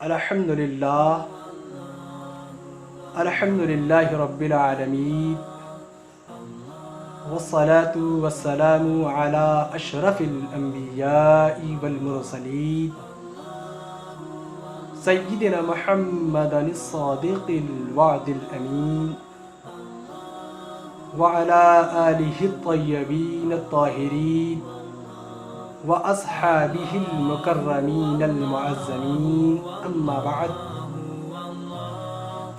الحمدللہ رب العالمین والصلاة والسلام علی اشرف الانبیاء والمرسلین سیدنا محمد الصادق الوعد الامین وعلى آلہ الطیبین الطاہرین وأصحابه المكرمين المعزمين أما بعد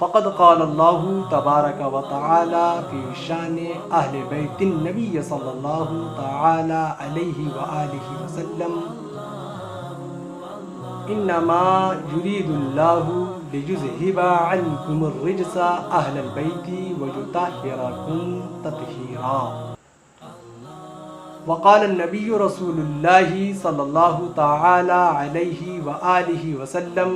فقد قال الله تبارك وتعالى في شان أهل بيت النبي صلى الله تعالى عليه وآله وسلم إنما يريد الله ليذهب عنكم الرجس أهل البيت ويطهركم تطهيرا. وقال النبي رسول الله صلى الله تعالى عليه وآله وسلم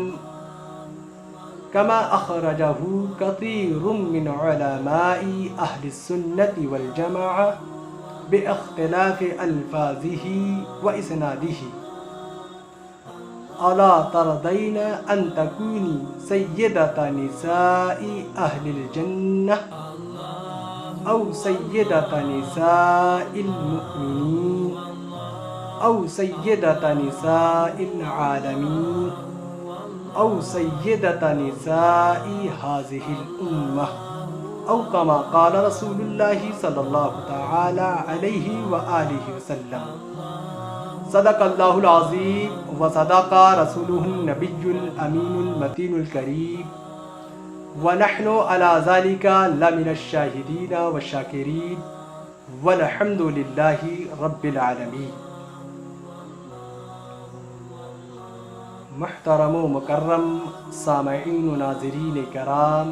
كما أخرجه كثير من علماء أهل السنة والجماعة باختلاف ألفاظه وإسناده: ألا ترضين أن تكوني سيدة نساء أهل الجنة أو سيدة نساء المؤمنين أو سيدة نساء العالمين أو سيدة نساء هذه الأمة أو كما قال رسول الله صلى الله تعالى عليه وآله وسلم. صدق الله العظيم وصدق رسوله النبي الأمين المتين الكريم ونحن على ذلك لمن الشاهدين والشاكرين والحمد لله رب العالمين. محترم و مکرم سامعین و ناظرین کرام،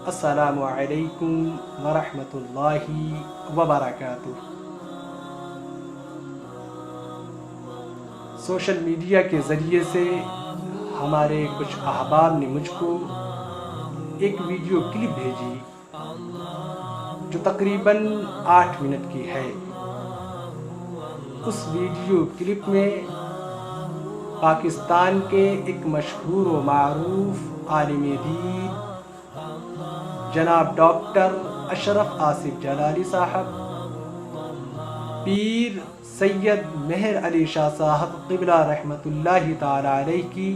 السلام علیکم ورحمۃ اللہ وبرکاتہ. سوشل میڈیا کے ذریعے سے ہمارے کچھ احباب نے مجھ کو ایک ویڈیو کلپ بھیجی جو تقریباً 8 منٹ کی ہے. اس ویڈیو کلپ میں پاکستان کے ایک مشہور و معروف عالم دین جناب ڈاکٹر اشرف آصف جلالی صاحب، پیر سید مہر علی شاہ صاحب قبلہ رحمۃ اللہ تعالی علیہ کی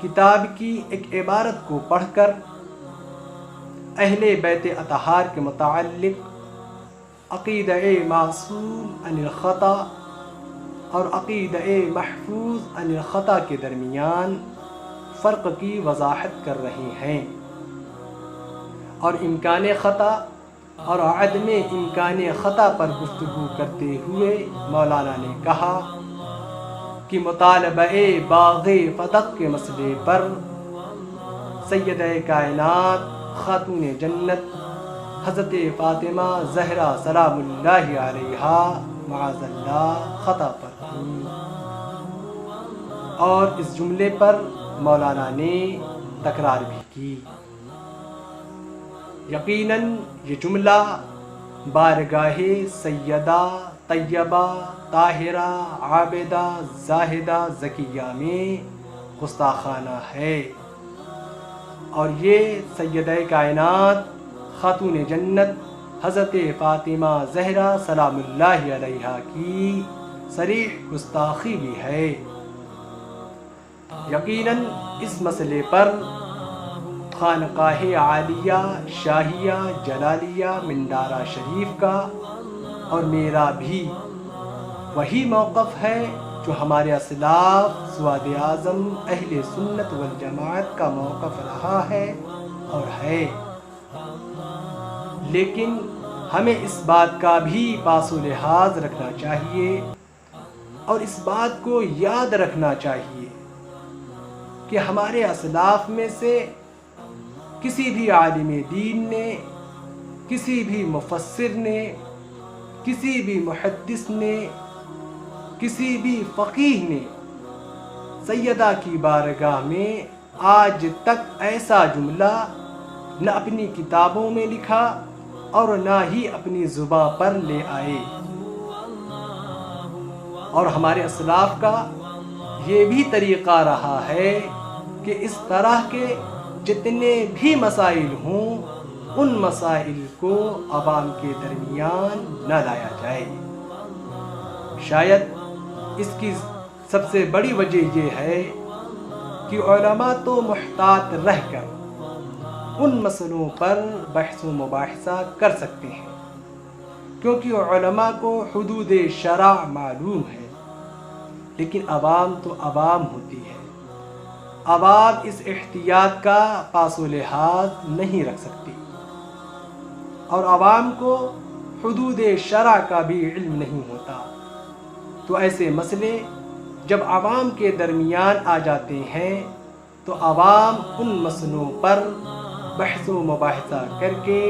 کتاب کی ایک عبارت کو پڑھ کر اہل بیت اطہار کے متعلق عقیدہ معصوم عن الخطا اور عقیدہ محفوظ عن الخطا کے درمیان فرق کی وضاحت کر رہے ہیں، اور امکان خطا اور عدم امکان خطا پر گفتگو کرتے ہوئے مولانا نے کہا کہ مطالبہ باغ فتح کے مسئلے پر سیدہ کائنات خاتون جنت حضرت فاطمہ زہرا سلام اللہ علیہا معاذ اللہ خطا پر تھی، اور اس جملے پر مولانا نے تکرار بھی کی. یقیناً یہ جملہ بارگاہ سیدہ طیبہ طاہرہ عابدہ زاہدہ زکیہ میں گستاخانہ ہے، اور یہ سیدہ کائنات خاتون جنت حضرت فاطمہ زہرا سلام اللہ علیہا کی صریح گستاخی بھی ہے. یقیناً اس مسئلے پر خانقاہ عالیہ شاہیہ جلالیہ منڈارا شریف کا اور میرا بھی وہی موقف ہے جو ہمارے اسلاف سواد اعظم اہل سنت والجماعت کا موقف رہا ہے اور ہے. لیکن ہمیں اس بات کا بھی پاس و لحاظ رکھنا چاہیے اور اس بات کو یاد رکھنا چاہیے کہ ہمارے اسلاف میں سے کسی بھی عالم دین نے، کسی بھی مفسر نے، کسی بھی محدث نے، کسی بھی فقیہ نے سیدہ کی بارگاہ میں آج تک ایسا جملہ نہ اپنی کتابوں میں لکھا اور نہ ہی اپنی زباں پر لے آئے. اور ہمارے اسلاف کا یہ بھی طریقہ رہا ہے کہ کہ اس طرح کے جتنے بھی مسائل ہوں ان مسائل کو عوام کے درمیان نہ لایا جائے۔ شاید اس کی سب سے بڑی وجہ یہ ہے کہ علماء تو محتاط رہ کر ان مسئلوں پر بحث و مباحثہ کر سکتے ہیں، کیونکہ علماء کو حدود شرع معلوم ہے، لیکن عوام تو عوام ہوتی ہے۔ عوام اس احتیاط کا پاس و لحاظ نہیں رکھ سکتی، اور عوام کو حدود شرع کا بھی علم نہیں ہوتا، تو ایسے مسئلے جب عوام کے درمیان آ جاتے ہیں تو عوام ان مسئلوں پر بحث و مباحثہ کر کے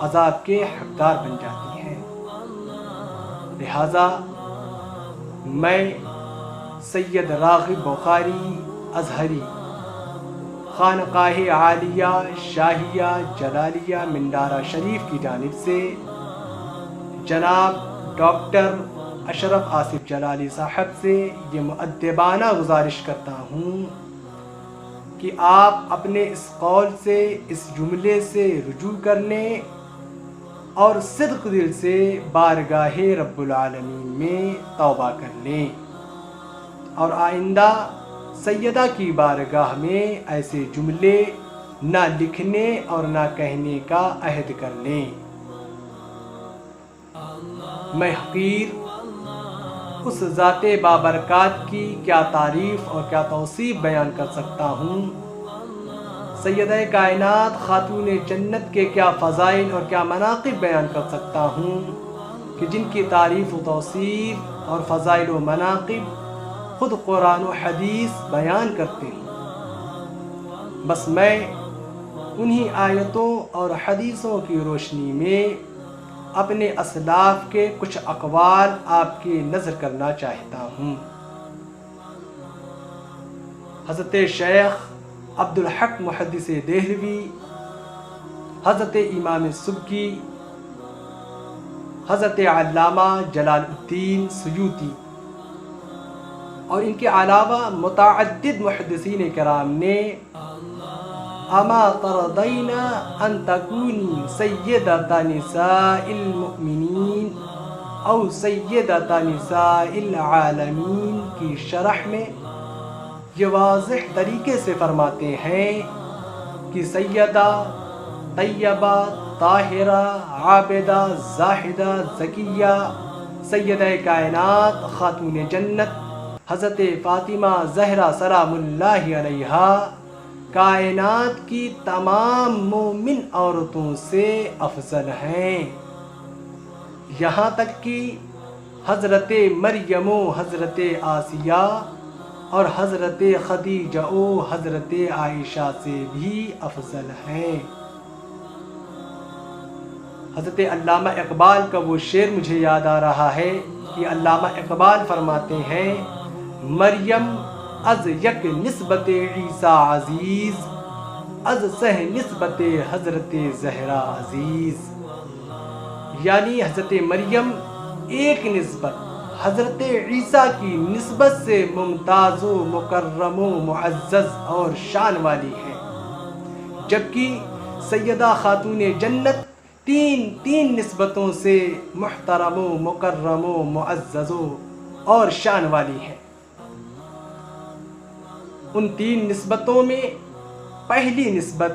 عذاب کے حقدار بن جاتی ہیں۔ لہذا میں سید راغب بخاری ازہری خانقاہ عالیہ شاہیہ جلالیہ منڈارہ شریف کی جانب سے جناب ڈاکٹر اشرف آصف جلالی صاحب سے یہ مؤدبانہ گزارش کرتا ہوں کہ آپ اپنے اس قول سے، اس جملے سے رجوع کر لیں اور صدق دل سے بارگاہ رب العالمین میں توبہ کر لیں، اور آئندہ سیدہ کی بارگاہ میں ایسے جملے نہ لکھنے اور نہ کہنے کا عہد کر لیں۔ میں حقیر اس ذات بابرکات کی کیا تعریف اور کیا توصیف بیان کر سکتا ہوں، سیدہ کائنات خاتون جنت کے کیا فضائل اور کیا مناقب بیان کر سکتا ہوں کہ جن کی تعریف و توصیف اور فضائل و مناقب خود قرآن و حدیث بیان کرتے ہیں۔ بس میں انہی آیتوں اور حدیثوں کی روشنی میں اپنے اسلاف کے کچھ اقوال آپ کی نظر کرنا چاہتا ہوں۔ حضرت شیخ عبدالحق محدث دہلوی، حضرت امام سبکی، حضرت علامہ جلال الدین سیوطی اور ان کے علاوہ متعدد محدثین کرام نے اما ترضین ان تکونی سیدۃ نساء المؤمنین او سیدۃ نساء العالمین کی شرح میں یہ واضح طریقے سے فرماتے ہیں کہ سیدہ، طیبہ، طاہرہ، عابدہ، زاہدہ، زکیہ، سیدہ کائنات خاتون جنت حضرت فاطمہ زہرا سلام اللہ علیہا کائنات کی تمام مومن عورتوں سے افضل ہیں، یہاں تک کہ حضرت مریم و حضرت آسیہ اور حضرت خدیجہ و حضرت عائشہ سے بھی افضل ہیں۔ حضرت علامہ اقبال کا وہ شعر مجھے یاد آ رہا ہے کہ علامہ اقبال فرماتے ہیں، مریم از یک نسبت عیسیٰ عزیز، از سہ نسبت حضرت زہرا عزیز، یعنی حضرت مریم ایک نسبت حضرت عیسیٰ کی نسبت سے ممتاز و مکرم و معزز اور شان والی ہے، جبکہ سیدہ خاتون جنت تین نسبتوں سے محترم و مکرم و معزز اور شان والی ہے۔ ان تین نسبتوں میں پہلی نسبت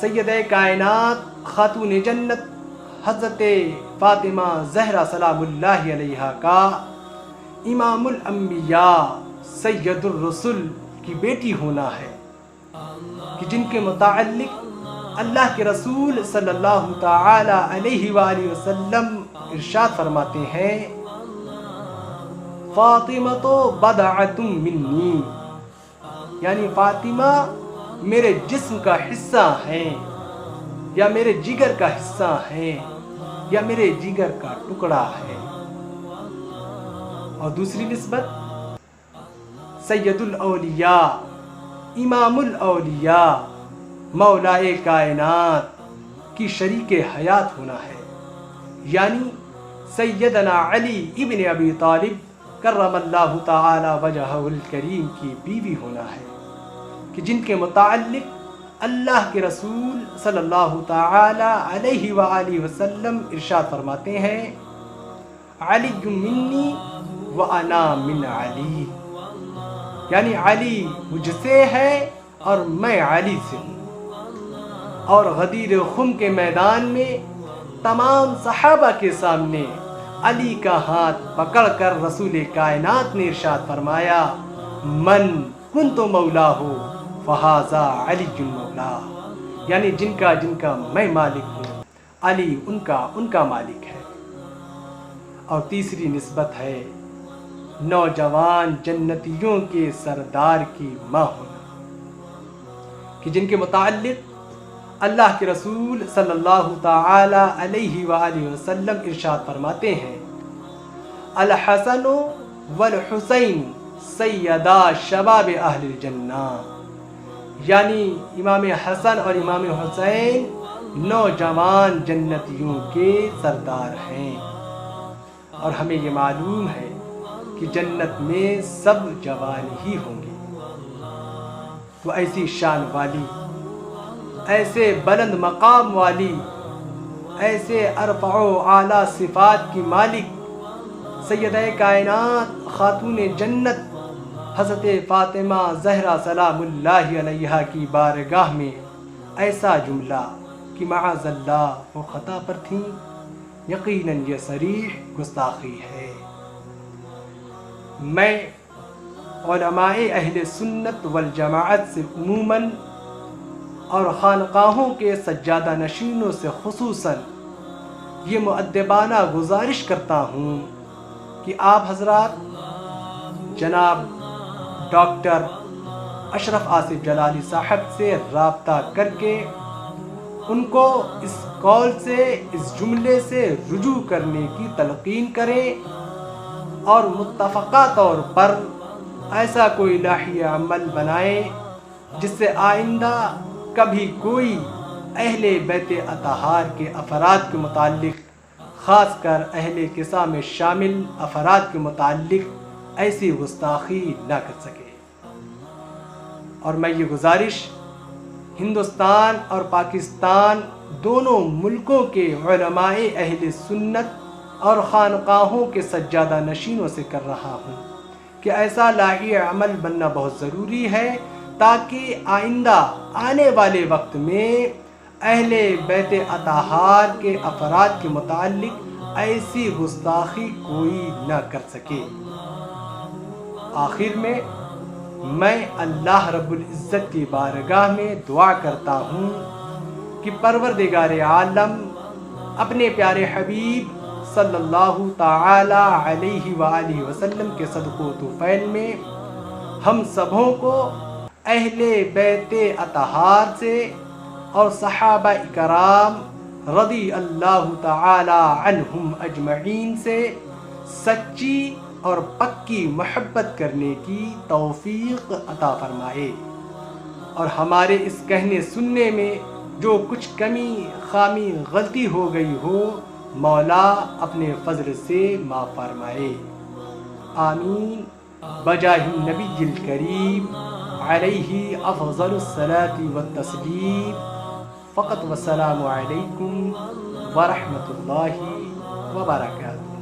سیدہ کائنات خاتون جنت حضرت فاطمہ زہرا سلام اللہ علیہا کا امام الانبیاء سید الرسل کی بیٹی ہونا ہے، کہ جن کے متعلق اللہ کے رسول صلی اللہ تعالی علیہ وآلہ وسلم ارشاد فرماتے ہیں، فاطمہ تو بضعۃ منی، یعنی فاطمہ میرے جسم کا حصہ ہیں، یا میرے جگر کا حصہ ہیں، یا میرے جگر کا ٹکڑا ہے۔ اور دوسری نسبت سید الاولیاء امام الاولیاء مولائے کائنات کی شریک حیات ہونا ہے، یعنی سیدنا علی ابن ابی طالب کرم اللہ تعالی وجہہ الکریم کی بیوی ہونا ہے، کہ جن کے متعلق اللہ کے رسول صلی اللہ تعالی علیہ وآلہ وسلم ارشاد فرماتے ہیں، علی منی وانا من علی، یعنی علی مجھ سے ہے اور میں علی سے ہوں۔ اور غدیر خم کے میدان میں تمام صحابہ کے سامنے علی کا ہاتھ پکڑ کر رسول کائنات نے ارشاد فرمایا، من کنت مولا ہو فہذا علی مولا، یعنی جن کا میں مالک ہوں، علی ان کا مالک ہے۔ اور تیسری نسبت ہے نوجوان جنتیوں کے سردار کی ماں ہونا، کہ جن کے متعلق اللہ کے رسول صلی اللہ تعالی علیہ وآلہ وسلم ارشاد فرماتے ہیں، الحسن والحسین سیدا شباب اہل الجنہ، یعنی امام حسن اور امام حسین نوجوان جنتیوں کے سردار ہیں۔ اور ہمیں یہ معلوم ہے کہ جنت میں سب جوان ہی ہوں گے۔ تو ایسی شان والی، ایسے بلند مقام والی، ایسے ارفع و اعلیٰ صفات کی مالک سیدہ کائنات خاتون جنت حضرت فاطمہ زہرا سلام اللہ علیہا کی بارگاہ میں ایسا جملہ کہ معاذ اللہ وہ خطا پر تھیں، یقیناً یہ صریح گستاخی ہے۔ میں علماء اہل سنت والجماعت سے عموماً اور خانقاہوں کے سجادہ نشینوں سے خصوصاً یہ مؤدبانہ گزارش کرتا ہوں کہ آپ حضرات جناب ڈاکٹر اشرف آصف جلالی صاحب سے رابطہ کر کے ان کو اس قول سے، اس جملے سے رجوع کرنے کی تلقین کریں، اور متفقہ طور پر ایسا کوئی لائحہ عمل بنائیں جس سے آئندہ کبھی کوئی اہل بیت اطہار کے افراد کے متعلق، خاص کر اہل قصہ میں شامل افراد کے متعلق ایسی گستاخی نہ کر سکے۔ اور میں یہ گزارش ہندوستان اور پاکستان دونوں ملکوں کے علماء اہل سنت اور خانقاہوں کے سجادہ نشینوں سے کر رہا ہوں کہ ایسا لائحہ عمل بننا بہت ضروری ہے، تاکہ آئندہ آنے والے وقت میں اہل بیت اطہار کے افراد کے متعلق ایسی گستاخی کوئی نہ کر سکے۔ آخر میں اللہ رب العزت کی بارگاہ میں دعا کرتا ہوں کہ پروردگار عالم اپنے پیارے حبیب صلی اللہ تعالی علیہ وآلہ وسلم کے صدق و طفیل میں ہم سبوں کو اہل بیت اطہار سے اور صحابہ کرام رضی اللہ تعالی عنہم اجمعین سے سچی اور پکی محبت کرنے کی توفیق عطا فرمائے، اور ہمارے اس کہنے سننے میں جو کچھ کمی خامی غلطی ہو گئی ہو مولا اپنے فضل سے معاف فرمائے، آمین بجاہ النبی الکریم علیہ افضل الصلاۃ والتسلیم۔ فقط والسلام علیکم ورحمۃ اللہ وبرکاتہ۔